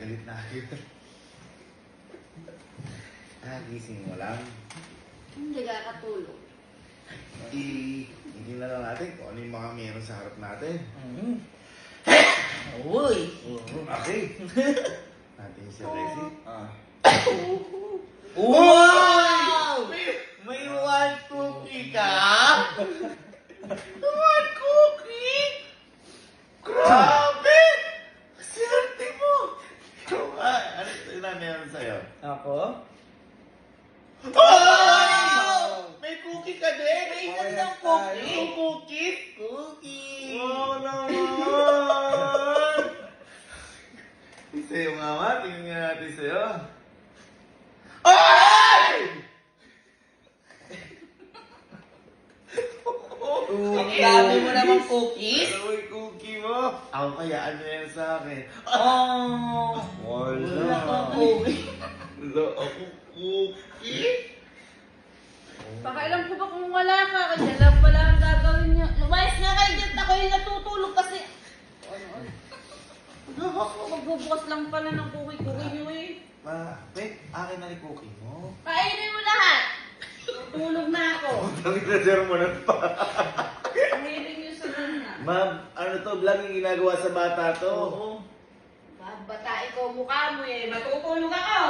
galit na agad. Gising mo lang. Hindi kakatulog. Hindi na lang natin kung ano yung mga meron sa harap natin. Uy! Okay. Natin si Resi. Wow! May one cookie ka? One cookie? Grabe! Swerte mo! Ikaw nga, ano ito na meron sa'yo? Ako? Oh! May cookie ka din? May isang lang cookie? Cookies? Cookie! Wow naman! Sa'yo nga ma, tingnan nga natin sa'yo. Ay! Ang dami mo naman cookies? Ano yung cookie mo? Ako kaya ano yan sa akin? Oh! Wala kang cookie. Wala ako cookie. Pakailan ko ba kung wala ka? Kasi alam pala ang gagawin niya. Lumayas nga kayo dyan. Ako yung natutulog kasi. Magbubukas lang pala ng cookie-cookie niyo eh. Wait, akin na yung cookie mo. Kainin mo lahat. Tutulog na ako. Dami na sermonan pa. Hiling niyo sa kanya. Ma'am, ano to? Vlog yung ginagawa sa bata to. Oo. Babata ikaw mukha mo eh. Matutulog ako.